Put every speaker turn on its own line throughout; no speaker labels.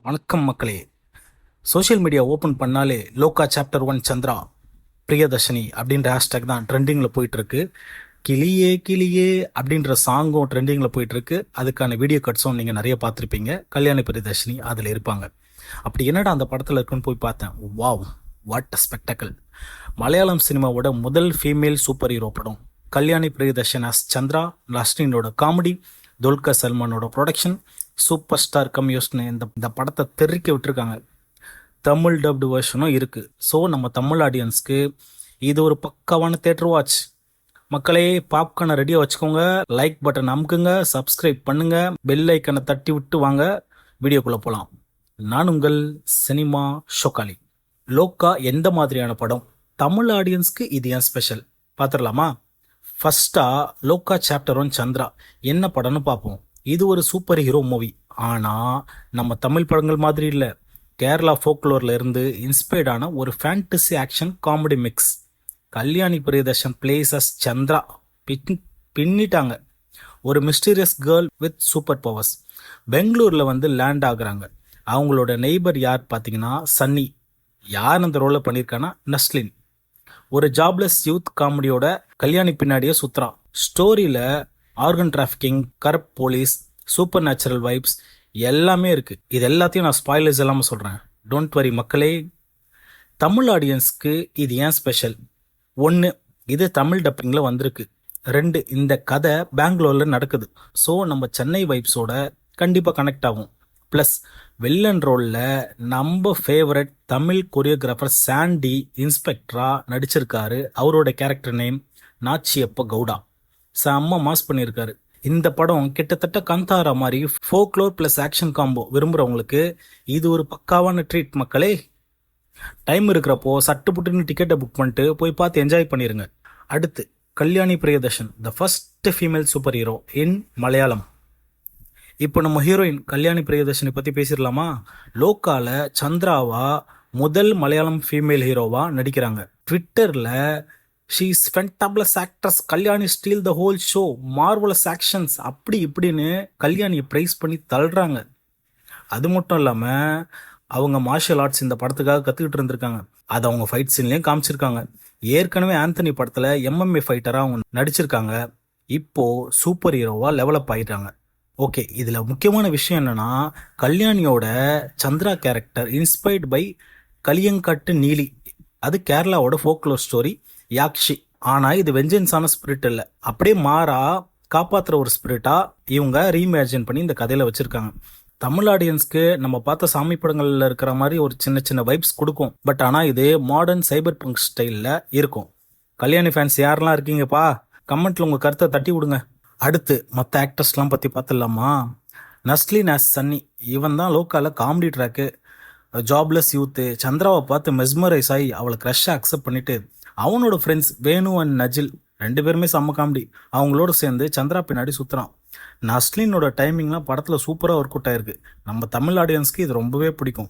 வணக்கம் மக்களே. Social media open பண்ணாலே லோகா சாப்டர் 1 சந்திரா பிரியதர்ஷினி அப்படின்ற ஹேஷ்டேக் தான் ட்ரெண்டிங்கில் போயிட்டுருக்கு. கிளியே கிளியே அப்படின்ற சாங்கும் ட்ரெண்டிங்கில் போயிட்டுருக்கு. அதுக்கான வீடியோ கட்ஸும் நீங்கள் நிறைய பார்த்துருப்பீங்க. கல்யாணி பிரியதர்ஷினி அதில் இருப்பாங்க. அப்படி என்னடா அந்த படத்தில் இருக்குன்னு போய் பார்த்தேன். Wow, what a spectacle. Malayalam சினிமாவோட முதல் ஃபீமேல் சூப்பர் ஹீரோ படம். கல்யாணி பிரியதர்ஷன் அஸ் சந்திரா, லஸ்டினோட காமெடி, துல்கர் சல்மானோட ப்ரொடக்ஷன், சூப்பர் ஸ்டார் கம்யூஸ்னு இந்த படத்தை தெறிக்க விட்டுருக்காங்க. தமிழ் டப்டு வெர்ஷனும் இருக்குது. ஸோ நம்ம தமிழ் ஆடியன்ஸ்க்கு இது ஒரு பக்காவான தேட்டர் வாட்ச். மக்களே, பாப்கார்னை ரெடியாக வச்சுக்கோங்க, லைக் பட்டன் அமுக்குங்க, சப்ஸ்கிரைப் பண்ணுங்க, பெல் ஐக்கனை தட்டி விட்டு வாங்க, வீடியோக்குள்ளே போகலாம். நான் உங்கள் சினிமா ஷோக்காலி. லோக்கா எந்த மாதிரியான படம்? தமிழ் ஆடியன்ஸ்க்கு இது ஏன் ஸ்பெஷல் பார்த்துடலாமா? ஃபர்ஸ்ட்டாக லோக்கா சாப்டர் 1 சந்திரா என்ன படம்னு பார்ப்போம். இது ஒரு சூப்பர் ஹீரோ மூவி. ஆனால் நம்ம தமிழ் படங்கள் மாதிரி இல்லை. கேரளா ஃபோக்லோரில் இருந்து இன்ஸ்பயர்டான ஒரு fantasy action comedy mix. Kalyani Priyadarshan blazes Chandra பின்னிட்டாங்க. ஒரு mysterious girl with super powers பெங்களூரில் வந்து லேண்ட் ஆகுறாங்க. அவங்களோட நெய்பர் யார் பார்த்தீங்கன்னா சன்னி. யார் அந்த ரோலை பண்ணியிருக்கான்னா நஸ்லின். ஒரு ஜாப்லெஸ் யூத் காமெடியோட கல்யாணி பின்னாடியே சுற்றுறான். ஸ்டோரியில் organ trafficking, corrupt police, supernatural vibes எல்லாமே இருக்குது. இது எல்லாத்தையும் நான் ஸ்பாய்லர்ஸ் இல்லாமல் சொல்கிறேன். டோன்ட் வரி மக்களே. தமிழ் ஆடியன்ஸ்க்கு இது ஏன் ஸ்பெஷல்? 1, இது தமிழ் டப்பிங்கில் வந்திருக்கு. 2, இந்த கதை பெங்களூரில் நடக்குது. ஸோ நம்ம சென்னை வைப்ஸோட கண்டிப்பாக கனெக்ட் ஆகும். ப்ளஸ் வில்லன் ரோலில் நம்ம ஃபேவரட் தமிழ் கொரியோகிராஃபர் சாண்டி இன்ஸ்பெக்டரா நடிச்சிருக்காரு. அவரோட கேரக்டர் நேம் நாச்சியப்ப கவுடா. செம்ம மாஸ் பண்ணியிருக்காரு. இந்த படம் கிட்டத்தட்ட கந்தாரா மாதிரி ஃபோக்லோர் ப்ளஸ் ஆக்ஷன் காம்போ விரும்புகிறவங்களுக்கு இது ஒரு பக்காவான ட்ரீட் மக்களே. டைம் இருக்கிறப்போ சட்டு புட்டுன்னு டிக்கெட்டை புக் பண்ணிட்டு போய் பார்த்து என்ஜாய் பண்ணிடுங்க. அடுத்து Kalyani Priyadarshan, the first female super hero இன் மலையாளம். இப்போ நம்ம ஹீரோயின் கல்யாணி பிரியதர்ஷினி பற்றி பேசிடலாமா? லோக்கால சந்திராவா முதல் மலையாளம் ஃபீமேல் ஹீரோவா நடிக்கிறாங்க. ட்விட்டரில் she is ஃபென்டபிளஸ் actress, Kalyani steel the whole show, marvellous actions அப்படி இப்படின்னு கல்யாணியை ப்ரைஸ் பண்ணி தள்ளுறாங்க. அது மட்டும் இல்லாமல் அவங்க மார்ஷல் ஆர்ட்ஸ் இந்த படத்துக்காக கற்றுக்கிட்டு இருந்திருக்காங்க. அதை அவங்க ஃபைட் சீன்லேயும் காமிச்சிருக்காங்க. ஏற்கனவே ஆந்தனி படத்தில் MMA ஃபைட்டராக அவங்க நடிச்சிருக்காங்க. இப்போது சூப்பர் ஹீரோவாக டெவலப் ஆகிட்டாங்க. ஓகே, இதில் முக்கியமான விஷயம் என்னென்னா கல்யாணியோட சந்திரா கேரக்டர் இன்ஸ்பைர்ட் பை கலியங்காட்டு நீலி. அது கேரளாவோட ஃபோக்லோர் ஸ்டோரி யாக்ஷி. ஆனால் இது வெஞ்சன்ஸான ஸ்பிரிட் இல்லை, அப்படியே மாறா காப்பாற்றுற ஒரு ஸ்பிரிட்டாக இவங்க ரீஇமேஜின் பண்ணி இந்த கதையில் வச்சுருக்காங்க. தமிழ் ஆடியன்ஸ்க்கு நம்ம பார்த்த சாமி படங்களில் இருக்கிற மாதிரி ஒரு சின்ன சின்ன வைப்ஸ் கொடுக்கும். பட் ஆனால் இது மாடர்ன் சைபர் பங்க் ஸ்டைலில் இருக்கும். கல்யாணி ஃபேன்ஸ் யாரெல்லாம் இருக்கீங்கப்பா, கமெண்ட்டில் உங்கள் கருத்தை தட்டி விடுங்க. அடுத்து மற்ற ஆக்டர்ஸ்லாம் பற்றி பார்த்துடலாமா? நஸ்லின் ஆஸ் சன்னி, இவன் தான் லோக்கால காமெடி ட்ராக்கு. ஜாப்லெஸ் யூத்து சந்திராவை பார்த்து மெஸ்மரைஸ் ஆகி அவளை க்ரஷ்ஷாக அக்செப்ட் பண்ணிவிட்டு அவனோட ஃப்ரெண்ட்ஸ் வேணு அண்ட் நஜில் 2 பேருமே செம்ம காமெடி. அவங்களோட சேர்ந்து சந்திரா பின்னாடி சுற்றுறான். நஸ்லினோட டைமிங்லாம் படத்தில் சூப்பராக ஒர்க் அவுட் ஆயிருக்கு. நம்ம தமிழ் ஆடியன்ஸ்க்கு இது ரொம்பவே பிடிக்கும்.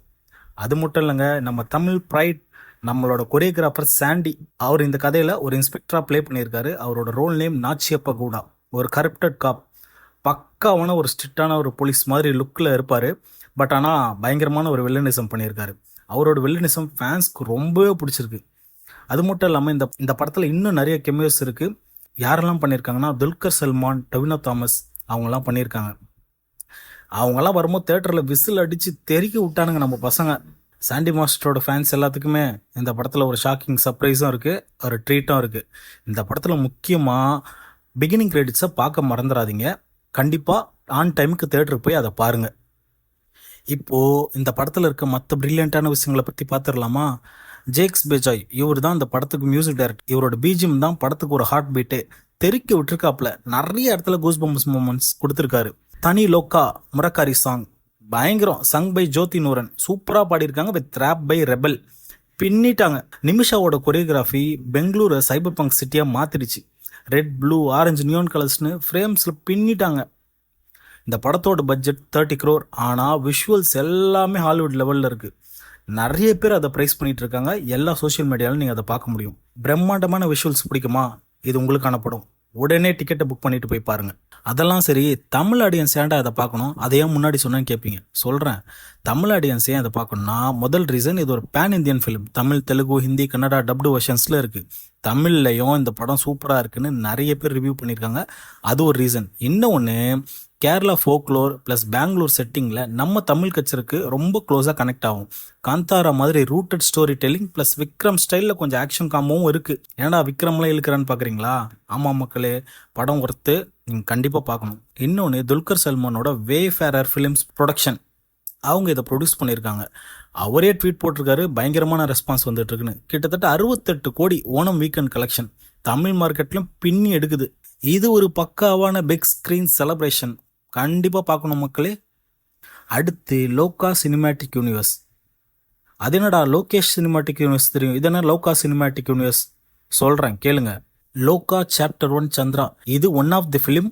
அது மட்டும் இல்லைங்க, நம்ம தமிழ் ப்ரைட் நம்மளோட கொரியோகிராஃபர் சாண்டி, அவர் இந்த கதையில் ஒரு இன்ஸ்பெக்டராக ப்ளே பண்ணியிருக்காரு. அவரோட ரோல் நேம் நாச்சியப்ப கவுடா. ஒரு கரப்டட் காப், பக்காவான ஒரு ஸ்ட்ரிக்டான ஒரு போலீஸ் மாதிரி லுக்கில் இருப்பார். பட் ஆனால் பயங்கரமான ஒரு வில்லனிசம் பண்ணியிருக்காரு. அவரோட வில்லனிசம் ஃபேன்ஸ்க்கு ரொம்பவே பிடிச்சிருக்கு. அது மட்டும் இல்லாமல் இந்த படத்தில் இன்னும் நிறைய கெமியோஸ் இருக்குது. யாரெல்லாம் பண்ணியிருக்காங்கன்னா துல்கர் சல்மான், டொவினோ தாமஸ் அவங்கெல்லாம் பண்ணியிருக்காங்க. அவங்கெல்லாம் வரும்போது தேட்டரில் விசில் அடித்து தெறிக்க விட்டானுங்க நம்ம பசங்க. சாண்டி மாஸ்டரோட ஃபேன்ஸ் எல்லாத்துக்குமே இந்த படத்தில் ஒரு ஷாக்கிங் சர்ப்ரைஸும் இருக்குது, ஒரு ட்ரீட்டும் இருக்குது. இந்த படத்தில் முக்கியமாக பிகினிங் கிரெடிட்ஸை பார்க்க மறந்துடாதீங்க. கண்டிப்பாக ஆன் டைமுக்கு தேட்டருக்கு போய் அதை பாருங்கள். இப்போது இந்த படத்தில் இருக்க மற்ற ப்ரில்லியண்ட்டான விஷயங்களை பற்றி பார்த்துடலாமா? ஜேக்ஸ் பெஜாய், இவர் தான் இந்த படத்துக்கு மியூசிக் டைரக்டர். இவரோட பிஜிஎம் தான் படத்துக்கு ஒரு ஹார்ட் பீட்டே. தெறிக்க விட்டுருக்காப்புல, நிறைய இடத்துல கூஸ் பம்ப்ஸ் மூமெண்ட்ஸ் கொடுத்துருக்காரு. தனி லோக்கா முரக்காரி சாங் பயங்கரம், சங் பை ஜோதி நூரன், சூப்பராக பாடியிருக்காங்க. வித் ரேப் பை ரெபல் பின்னிட்டாங்க. நிமிஷாவோட கொரியோகிராஃபி பெங்களூரை சைபர் பங்க் சிட்டியாக மாற்றிடுச்சு. ரெட், ப்ளூ, ஆரஞ்சு, நியோன் கலர்ஸ்னு ஃப்ரேம்ஸில் பின்னிட்டாங்க. இந்த படத்தோட பட்ஜெட் 30 crore. ஆனால் விஷுவல்ஸ் எல்லாமே ஹாலிவுட் லெவலில் இருக்குது. நிறைய பேர் அதை ப்ரைஸ் பண்ணிட்டு இருக்காங்க. எல்லா சோஷியல் மீடியாவிலும் நீங்கள் அதை பார்க்க முடியும். பிரம்மாண்டமான விஷுவல்ஸ் பிடிக்குமா? இது உங்களுக்கான படம். உடனே டிக்கெட்டை புக் பண்ணிட்டு போய் பாருங்க. அதெல்லாம் சரி, தமிழ் ஆடியன்ஸ் ஏன்டா அதை பார்க்கணும், அதை ஏன் முன்னாடி சொன்னேன்னு கேட்பீங்க. சொல்கிறேன். தமிழ் ஆடியன்ஸ் ஏன் அதை பார்க்கணும்னா, முதல் ரீசன் இது ஒரு pan Indian film. Tamil, Telugu, Hindi, Kannada dubbed வெர்ஷன்ஸில் இருக்குது. தமிழ்லையும் இந்த படம் சூப்பராக இருக்குன்னு நிறைய பேர் ரிவ்யூ பண்ணியிருக்காங்க. அது ஒரு ரீசன். இன்னொன்று, கேரளா ஃபோக்லோர் ப்ளஸ் பெங்களூர் செட்டிங்கில் நம்ம தமிழ் கல்ச்சருக்கு ரொம்ப க்ளோஸாக கனெக்ட் ஆகும். காந்தாரா மாதிரி rooted story telling plus Vikram ஸ்டைலில் கொஞ்சம் ஆக்ஷன் காம்பவும் இருக்குது. ஏன்னா விக்ரம்லாம் இழுக்கிறான்னு பார்க்குறீங்களா? ஆமாம் மக்களே, படம் ஒர்த்து, நீங்கள் கண்டிப்பாக பார்க்கணும். இன்னொன்று, துல்கர் சல்மானோட வேஃபேரர் ஃபிலிம்ஸ் ப்ரொடக்ஷன், அவங்க இதை ப்ரொடியூஸ் பண்ணியிருக்காங்க. அவரே ட்வீட் போட்டிருக்காரு, பயங்கரமான ரெஸ்பான்ஸ் வந்துட்டு இருக்குன்னு. கிட்டத்தட்ட 68 கோடி ஓணம் வீக்கெண்ட் கலெக்ஷன் தமிழ் மார்க்கெட்லையும் பின்னி எடுக்குது. இது ஒரு பக்காவான பிக் ஸ்க்ரீன் செலப்ரேஷன். கண்டிப்பாக பார்க்கணும் மக்களே. அடுத்து லோகா சினிமேட்டிக் யூனிவர்ஸ். அது என்னடா லோகேஷ் சினிமேட்டிக் யூனிவர்ஸ் தெரியும், இது என்ன லோகா சினிமேட்டிக் யூனிவர்ஸ்? சொல்கிறேன் கேளுங்க. லோகா சாப்டர் 1 சந்திரா, இது one of the film.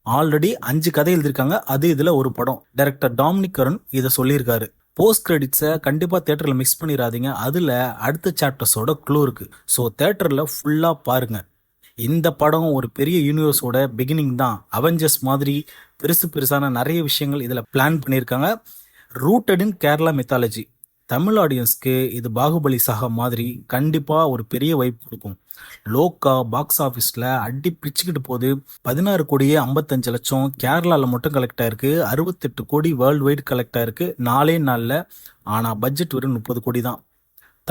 Already 5 கதை எழுதியிருக்காங்க, அது இதில் ஒரு படம். டைரக்டர் டாமினிக் கருண் இதை சொல்லியிருக்காரு. போஸ்ட் கிரெடிட்ஸை கண்டிப்பாக தேட்டரில் மிஸ் பண்ணிடாதீங்க. அதில் அடுத்த சாப்டர்ஸோட க்ளூ இருக்குது. ஸோ தேட்டரில் ஃபுல்லாக பாருங்கள். இந்த படம் ஒரு பெரிய யூனிவர்ஸோட பிகினிங் தான். அவெஞ்சர்ஸ் மாதிரி பெருசான நிறைய விஷயங்கள் இதில் பிளான் பண்ணியிருக்காங்க. Rooted in Kerala mythology. Tamil ஆடியன்ஸ்க்கு இது பாகுபலி சாகா மாதிரி கண்டிப்பாக ஒரு பெரிய வைப் கொடுக்கும். லோக்கா பாக்ஸ் ஆஃபீஸில் அடி பிச்சுக்கிட்டு போகுது. 16 கோடியே 55 லட்சம் கேரளாவில் மட்டும் கலெக்ட் ஆயிருக்கு. 68 கோடி வேர்ல்டு வைடு கலெக்ட் ஆயிருக்கு 4 நாளில். ஆனால் பட்ஜெட் வெறும் 30 கோடி தான்.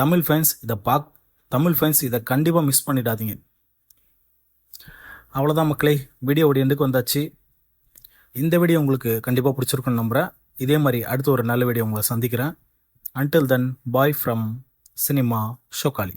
தமிழ் ஃபேன்ஸ் இதை கண்டிப்பாக மிஸ் பண்ணிடாதீங்க. அவ்வளோதான் மக்களே, வீடியோவோட எண்டுக்கு வந்தாச்சு. இந்த வீடியோ உங்களுக்கு கண்டிப்பாக பிடிச்சிருக்குன்னு நம்புகிறேன். இதே மாதிரி அடுத்த ஒரு நல்ல வீடியோ உங்களை சந்திக்கிறேன். Until then, bye from cinema ஷோக்காலி.